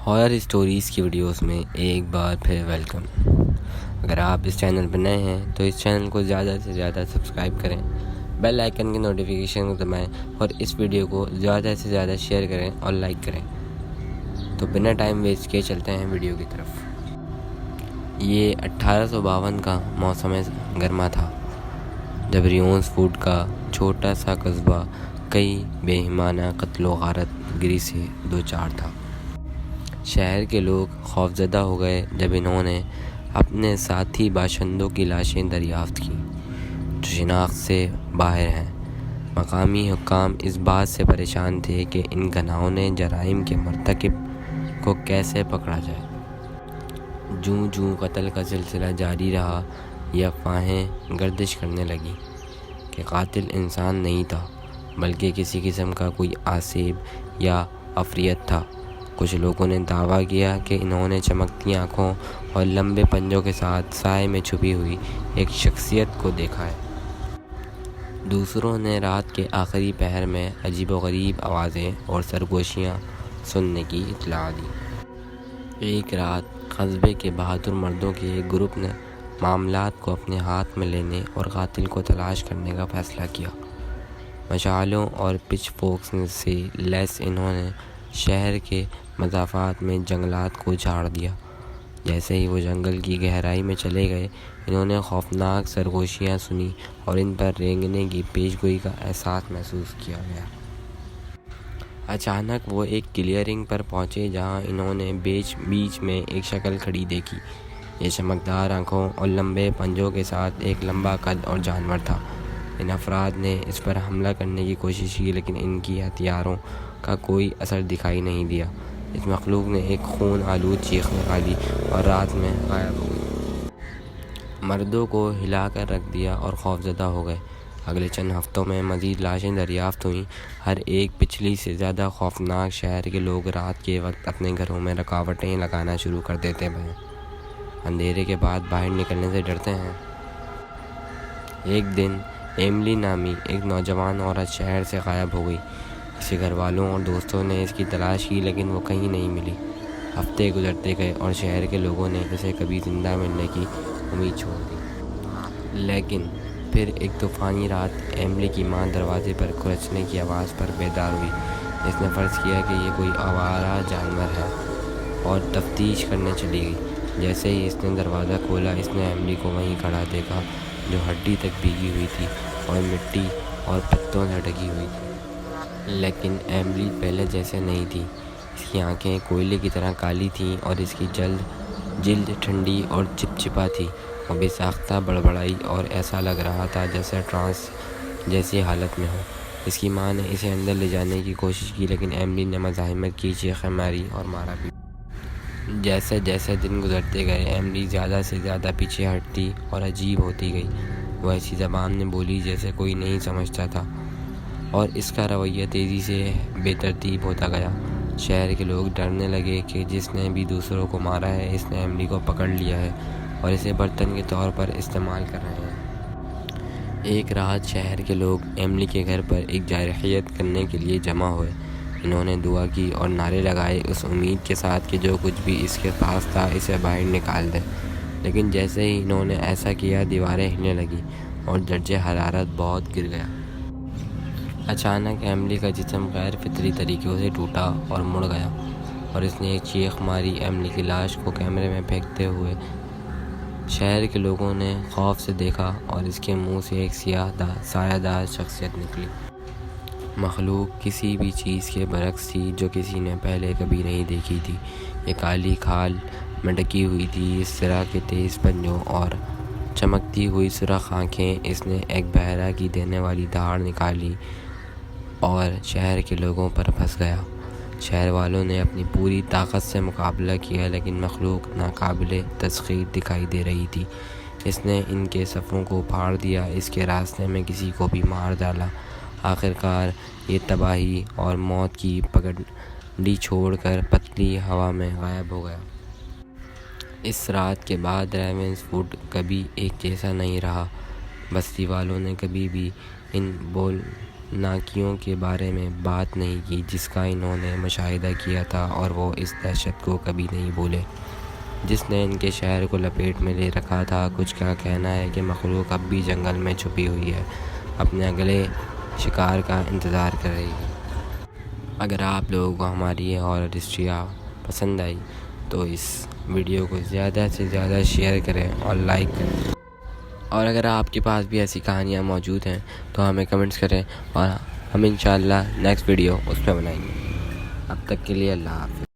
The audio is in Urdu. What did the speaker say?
ہارر اسٹوریز کی ویڈیوز میں ایک بار پھر ویلکم۔ اگر آپ اس چینل پر نئے ہیں تو اس چینل کو زیادہ سے زیادہ سبسکرائب کریں، بیل آئیکن کی نوٹیفیکیشن کو دبائیں اور اس ویڈیو کو زیادہ سے زیادہ شیئر کریں اور لائک کریں۔ تو بنا ٹائم ویسٹ کیے چلتے ہیں ویڈیو کی طرف۔ یہ 1852 کا موسم گرما تھا، جب ریونس فوڈ کا چھوٹا سا قصبہ کئی بے ایمانہ قتل و غارت گری سے دوچار تھا۔ شہر کے لوگ خوفزدہ ہو گئے جب انہوں نے اپنے ساتھی باشندوں کی لاشیں دریافت کیں جو شناخت سے باہر ہیں۔ مقامی حکام اس بات سے پریشان تھے کہ ان گھناؤنے جرائم کے مرتکب کو کیسے پکڑا جائے۔ جوں قتل کا سلسلہ جاری رہا، یہ افواہیں گردش کرنے لگیں کہ قاتل انسان نہیں تھا بلکہ کسی قسم کا کوئی عصیب یا عفریت تھا۔ کچھ لوگوں نے دعویٰ کیا کہ انہوں نے چمکتی آنکھوں اور لمبے پنجوں کے ساتھ سائے میں چھپی ہوئی ایک شخصیت کو دیکھا ہے۔ دوسروں نے رات کے آخری پہر میں عجیب و غریب آوازیں اور سرگوشیاں سننے کی اطلاع دی۔ ایک رات قصبے کے بہادر مردوں کے ایک گروپ نے معاملات کو اپنے ہاتھ میں لینے اور قاتل کو تلاش کرنے کا فیصلہ کیا۔ مشالوں اور پچ فورکس سے لیس انہوں نے شہر کے مضافات میں جنگلات کو جھاڑ دیا۔ جیسے ہی وہ جنگل کی گہرائی میں چلے گئے، انہوں نے خوفناک سرگوشیاں سنی اور ان پر رینگنے کی پیشگوئی کا احساس محسوس کیا گیا۔ اچانک وہ ایک کلیئرنگ پر پہنچے جہاں انہوں نے بیچ میں ایک شکل کھڑی دیکھی۔ یہ چمکدار آنکھوں اور لمبے پنجوں کے ساتھ ایک لمبا قد اور جانور تھا۔ ان افراد نے اس پر حملہ کرنے کی کوشش کی لیکن ان کی ہتھیاروں کا کوئی اثر دکھائی نہیں دیا۔ اس مخلوق نے ایک خون آلود چیخ نکالی اور رات میں غائب ہو گئی۔ مردوں کو ہلا کر رکھ دیا اور خوفزدہ ہو گئے۔ اگلے چند ہفتوں میں مزید لاشیں دریافت ہوئیں، ہر ایک پچھلی سے زیادہ خوفناک۔ شہر کے لوگ رات کے وقت اپنے گھروں میں رکاوٹیں لگانا شروع کر دیتے ہیں، اندھیرے کے بعد باہر نکلنے سے ڈرتے ہیں۔ ایک دن ایملی نامی ایک نوجوان عورت شہر سے غائب ہو گئی۔ اس کے گھر والوں اور دوستوں نے اس کی تلاش کی لیکن وہ کہیں نہیں ملی۔ ہفتے گزرتے گئے اور شہر کے لوگوں نے اسے کبھی زندہ ملنے کی امید چھوڑ دی۔ لیکن پھر ایک طوفانی رات ایملی کی ماں دروازے پر کھرچنے کی آواز پر بیدار ہوئی۔ اس نے فرض کیا کہ یہ کوئی آوارہ جانور ہے اور تفتیش کرنے چلی گئی۔ جیسے ہی اس نے دروازہ کھولا، اس نے ایملی کو وہیں کھڑا دیکھا جو ہڈی تک بھیگی ہوئی تھی اور مٹی اور پتوں سے ڈھکی ہوئی تھی۔ لیکن ایملی پہلے جیسے نہیں تھی۔ اس کی آنکھیں کوئلے کی طرح کالی تھیں اور اس کی جلد ٹھنڈی اور چپچپا تھی۔ وہ بے ساختہ بڑبڑائی اور ایسا لگ رہا تھا جیسے ٹرانس جیسی حالت میں ہو۔ اس کی ماں نے اسے اندر لے جانے کی کوشش کی لیکن ایملی نے مزاحمت کی، چیخیں ماری اور مارا بھی۔ جیسے جیسے دن گزرتے گئے، ایملی زیادہ سے زیادہ پیچھے ہٹتی اور عجیب ہوتی گئی۔ وہ ایسی زبان میں بولی جیسے کوئی نہیں سمجھتا تھا اور اس کا رویہ تیزی سے بے ترتیب ہوتا گیا۔ شہر کے لوگ ڈرنے لگے کہ جس نے بھی دوسروں کو مارا ہے اس نے ایملی کو پکڑ لیا ہے اور اسے برتن کے طور پر استعمال کر رہے ہیں۔ ایک رات شہر کے لوگ ایملی کے گھر پر ایک جارحیت کرنے کے لیے جمع ہوئے۔ انہوں نے دعا کی اور نعرے لگائے اس امید کے ساتھ کہ جو کچھ بھی اس کے پاس تھا اسے باہر نکال دے۔ لیکن جیسے ہی انہوں نے ایسا کیا، دیواریں ہلنے لگیں اور درجہ حرارت بہت گر گیا۔ اچانک ایملی کا جسم غیر فطری طریقوں سے ٹوٹا اور مڑ گیا اور اس نے ایک چیخ ماری۔ ایملی کی لاش کو کیمرے میں پھینکتے ہوئے شہر کے لوگوں نے خوف سے دیکھا اور اس کے منہ سے ایک سایہ دار شخصیت نکلی۔ مخلوق کسی بھی چیز کے برعکس تھی جو کسی نے پہلے کبھی نہیں دیکھی تھی۔ یہ کالی کھال میں ڈھکی ہوئی تھی، اس طرح کے تیز پنجوں اور چمکتی ہوئی سرخ آنکھیں۔ اس نے ایک بہرا کی دینے والی دھاڑ نکالی اور شہر کے لوگوں پر پھنس گیا۔ شہر والوں نے اپنی پوری طاقت سے مقابلہ کیا لیکن مخلوق ناقابل تسخیر دکھائی دے رہی تھی۔ اس نے ان کے صفوں کو پھاڑ دیا، اس کے راستے میں کسی کو بھی مار ڈالا۔ آخرکار یہ تباہی اور موت کی پگڈنڈی چھوڑ کر پتلی ہوا میں غائب ہو گیا۔ اس رات کے بعد ریونس فوڈ کبھی ایک جیسا نہیں رہا۔ بستی والوں نے کبھی بھی ان ناکیوں کے بارے میں بات نہیں کی جس کا انہوں نے مشاہدہ کیا تھا، اور وہ اس دہشت کو کبھی نہیں بھولے جس نے ان کے شہر کو لپیٹ میں لے رکھا تھا۔ کچھ کا کہنا ہے کہ مخلوق اب بھی جنگل میں چھپی ہوئی ہے، اپنے اگلے شکار کا انتظار کر رہی ہے۔ اگر آپ لوگوں کو ہماری یہ ہارر ہسٹریاں پسند آئی تو اس ویڈیو کو زیادہ سے زیادہ شیئر کریں اور لائک کریں، اور اگر آپ کے پاس بھی ایسی کہانیاں موجود ہیں تو ہمیں کمنٹس کریں، اور ہم انشاءاللہ نیکسٹ ویڈیو اس پہ بنائیں گے۔ اب تک کے لیے اللہ حافظ۔